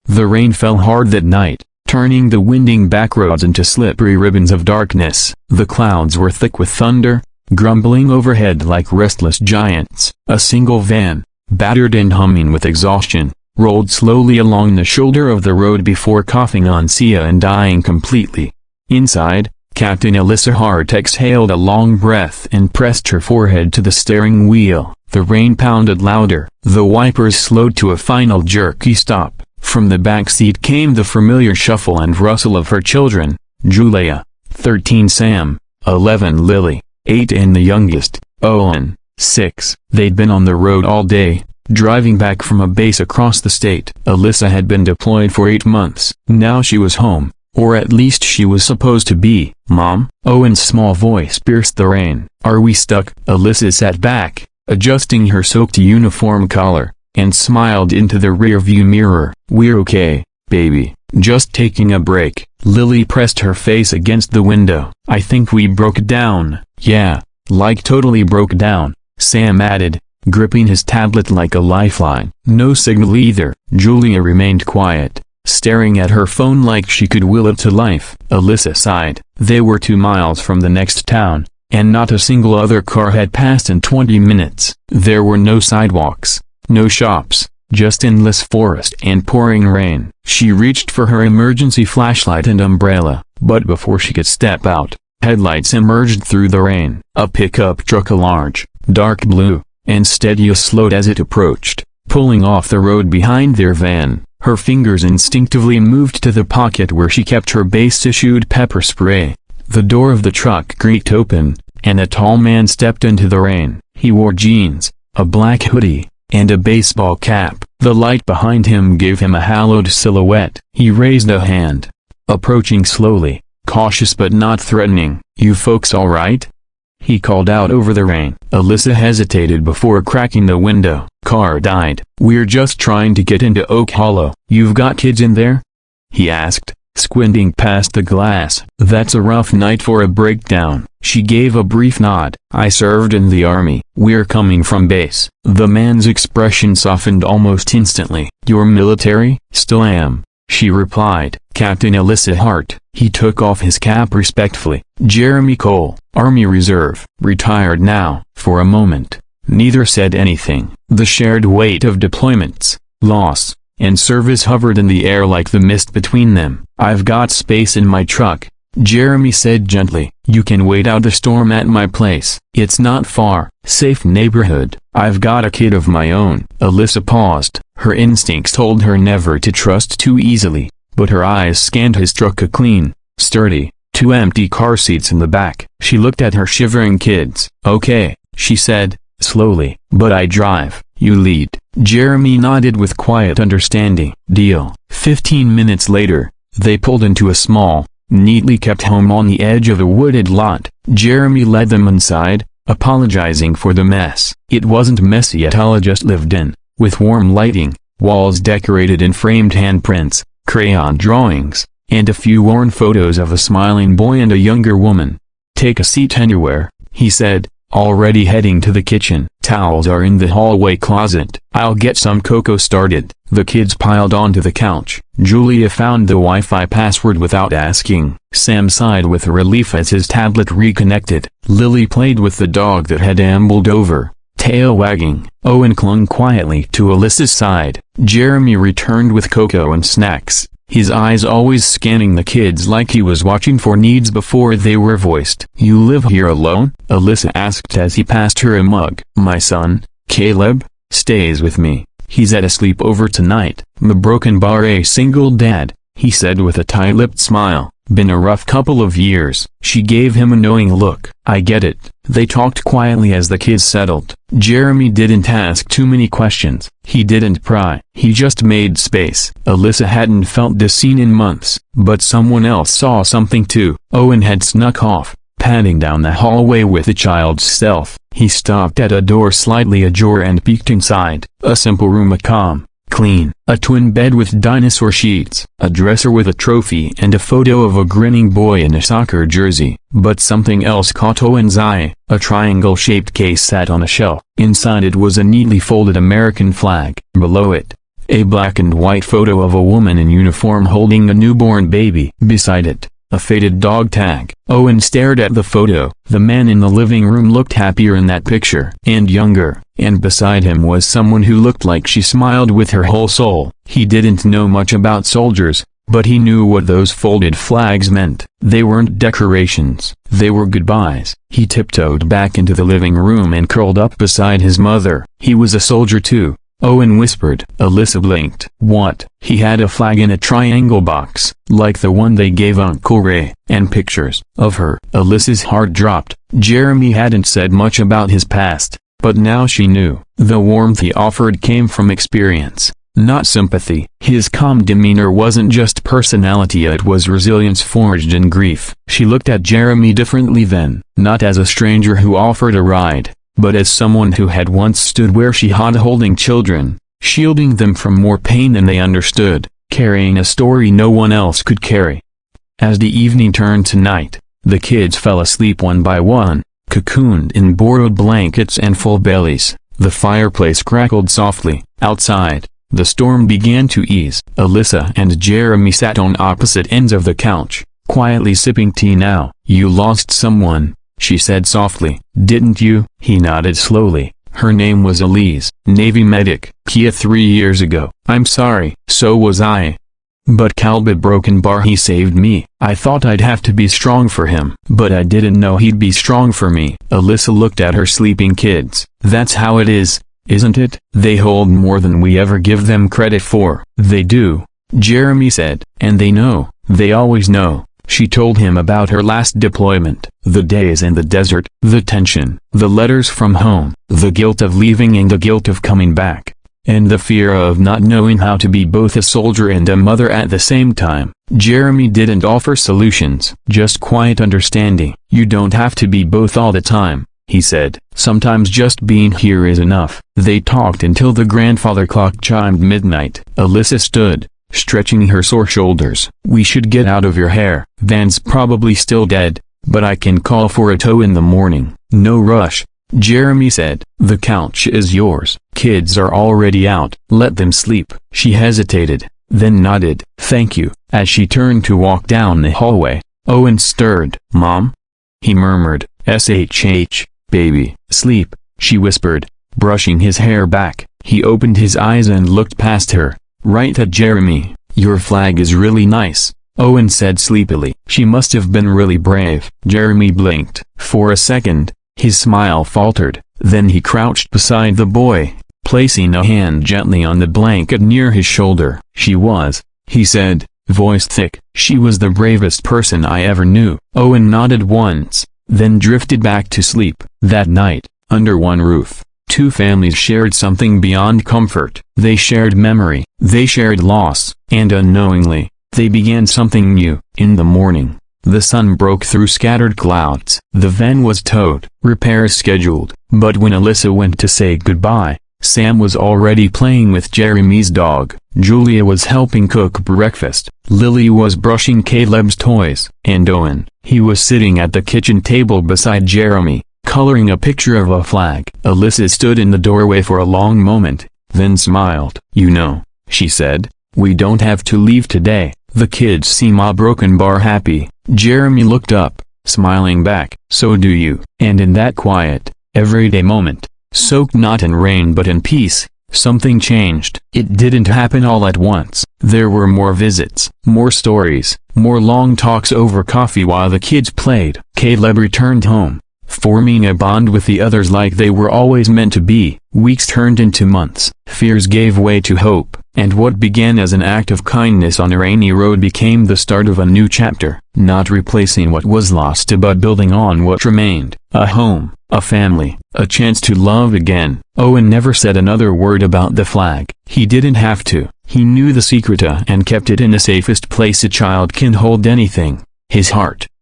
The rain fell hard that night, turning the winding backroads into slippery ribbons of darkness. The clouds were thick with thunder, grumbling overhead like restless giants. A single van, battered and humming with exhaustion, rolled slowly along the shoulder of the road before coughing on Sia and dying completely. Inside, Captain Alyssa Hart exhaled a long breath and pressed her forehead to the steering wheel. The rain pounded louder. The wipers slowed to a final jerky stop. From the back seat came the familiar shuffle and rustle of her children: Julia, 13, Sam, 11, Lily, 8, and the youngest, Owen, 6. They'd been on the road all day, driving back from a base across the state. Alyssa had been deployed for 8 months. Now she was home, or at least she was supposed to be. "Mom?" Owen's small voice pierced the rain. "Are we stuck?" Alyssa sat back, adjusting her soaked uniform collar, and smiled into the rearview mirror. "We're okay, baby, just taking a break." Lily pressed her face against the window. "I think we broke down." "Yeah, like totally broke down," Sam added, gripping his tablet like a lifeline. "No signal either." Julia remained quiet, staring at her phone like she could will it to life. Alyssa sighed. They were 2 miles from the next town, and not a single other car had passed in 20 minutes. There were no sidewalks, no shops, just endless forest and pouring rain. She reached for her emergency flashlight and umbrella, but before she could step out, headlights emerged through the rain. A pickup truck, a large, dark blue, and steady, slowed as it approached, pulling off the road behind their van. Her fingers instinctively moved to the pocket where she kept her base-issued pepper spray. The door of the truck creaked open, and a tall man stepped into the rain. He wore jeans, a black hoodie, and a baseball cap. The light behind him gave him a hallowed silhouette. He raised a hand, approaching slowly, cautious but not threatening. "You folks all right?" he called out over the rain. Alyssa hesitated before cracking the window. "Car died. We're just trying to get into Oak Hollow." "You've got kids in there?" he asked, squinting past the glass. "That's a rough night for a breakdown." She gave a brief nod. "I served in the army. We're coming from base." The man's expression softened almost instantly. "You're military?" "Still am," she replied. "Captain Alyssa Hart." He took off his cap respectfully. "Jeremy Cole, Army Reserve, retired now." For a moment, neither said anything. The shared weight of deployments, loss, and service hovered in the air like the mist between them. "I've got space in my truck," Jeremy said gently. "You can wait out the storm at my place. It's not far. Safe neighborhood. I've got a kid of my own." Alyssa paused. Her instincts told her never to trust too easily, but her eyes scanned his truck, a clean, sturdy, 2 empty car seats in the back. She looked at her shivering kids. "Okay," she said, slowly, "but I drive, you lead." Jeremy nodded with quiet understanding. "Deal." 15 minutes later, they pulled into a small, neatly kept home on the edge of a wooded lot. Jeremy led them inside, apologizing for the mess. It wasn't messy at all, just lived in, with warm lighting, walls decorated in framed handprints, crayon drawings, and a few worn photos of a smiling boy and a younger woman. "Take a seat anywhere," he said, already heading to the kitchen. "Towels are in the hallway closet. I'll get some cocoa started." The kids piled onto the couch. Julia found the Wi-Fi password without asking. Sam sighed with relief as his tablet reconnected. Lily played with the dog that had ambled over, tail wagging. Owen clung quietly to Alyssa's side. Jeremy returned with cocoa and snacks, his eyes always scanning the kids like he was watching for needs before they were voiced. "You live here alone?" Alyssa asked as he passed her a mug. "My son, Caleb, stays with me. He's at a sleepover tonight." "The broken bar, a single dad," he said with a tight-lipped smile. "Been a rough couple of years." She gave him a knowing look. "I get it." They talked quietly as the kids settled. Jeremy didn't ask too many questions. He didn't pry. He just made space. Alyssa hadn't felt this scene in months, but someone else saw something too. Owen had snuck off, padding down the hallway with a child's stealth. He stopped at a door slightly ajar and peeked inside. A simple room, a calm, clean, a twin bed with dinosaur sheets, a dresser with a trophy and a photo of a grinning boy in a soccer jersey. But something else caught Owen's eye. A triangle-shaped case sat on a shelf. Inside it was a neatly folded American flag. Below it, a black and white photo of a woman in uniform holding a newborn baby. Beside it, a faded dog tag. Owen stared at the photo. The man in the living room looked happier in that picture, and younger, and beside him was someone who looked like she smiled with her whole soul. He didn't know much about soldiers, but he knew what those folded flags meant. They weren't decorations, they were goodbyes. He tiptoed back into the living room and curled up beside his mother. He was a soldier too, Owen whispered. Alyssa blinked. What? He had a flag in a triangle box, like the one they gave Uncle Ray, and pictures of her. Alyssa's heart dropped. Jeremy hadn't said much about his past, but now she knew. The warmth he offered came from experience, not sympathy. His calm demeanor wasn't just personality, it was resilience forged in grief. She looked at Jeremy differently then, not as a stranger who offered a ride, but as someone who had once stood where she had, holding children, shielding them from more pain than they understood, carrying a story no one else could carry. As the evening turned to night, the kids fell asleep one by one, cocooned in borrowed blankets and full bellies. The fireplace crackled softly. Outside, the storm began to ease. Alyssa and Jeremy sat on opposite ends of the couch, quietly sipping tea now. You lost someone, she said softly. Didn't you? He nodded slowly. Her name was Elise, Navy medic. Kia 3 years ago. I'm sorry. So was I. But Calbit broken bar, he saved me. I thought I'd have to be strong for him, but I didn't know he'd be strong for me. Alyssa looked at her sleeping kids. That's how it is, isn't it? They hold more than we ever give them credit for. They do, Jeremy said. And they know, they always know. She told him about her last deployment, the days in the desert, the tension, the letters from home, the guilt of leaving and the guilt of coming back, and the fear of not knowing how to be both a soldier and a mother at the same time. Jeremy didn't offer solutions, just quiet understanding. You don't have to be both all the time, he said. Sometimes just being here is enough. They talked until the grandfather clock chimed midnight. Alyssa stood, stretching her sore shoulders. We should get out of your hair. Van's probably still dead, but I can call for a tow in the morning. No rush, Jeremy said. The couch is yours. Kids are already out. Let them sleep. She hesitated, then nodded. Thank you. As she turned to walk down the hallway, Owen stirred. Mom? He murmured. SHH, baby. Sleep, she whispered, brushing his hair back. He opened his eyes and looked past her, right at Jeremy. Your flag is really nice, Owen said sleepily. She must have been really brave. Jeremy blinked. For a second, his smile faltered, then he crouched beside the boy, placing a hand gently on the blanket near his shoulder. She was, he said, voice thick. She was the bravest person I ever knew. Owen nodded once, then drifted back to sleep. That night, under one roof, two families shared something beyond comfort. They shared memory, they shared loss, and unknowingly, they began something new. In the morning, the sun broke through scattered clouds. The van was towed, repairs scheduled, but when Alyssa went to say goodbye, Sam was already playing with Jeremy's dog. Julia was helping cook breakfast. Lily was brushing Caleb's toys. And Owen, he was sitting at the kitchen table beside Jeremy, coloring a picture of a flag. Alyssa stood in the doorway for a long moment, then smiled. You know, she said, we don't have to leave today. The kids seem all broken bar happy. Jeremy looked up, smiling back. So do you. And in that quiet, everyday moment, soaked not in rain but in peace, something changed. It didn't happen all at once. There were more visits, more stories, more long talks over coffee while the kids played. Caleb returned home, forming a bond with the others like they were always meant to be. Weeks turned into months. Fears gave way to hope, and what began as an act of kindness on a rainy road became the start of a new chapter. Not replacing what was lost but building on what remained. A home, a family, a chance to love again. Owen never said another word about the flag. He didn't have to. He knew the secret and kept it in the safest place a child can hold anything, his heart.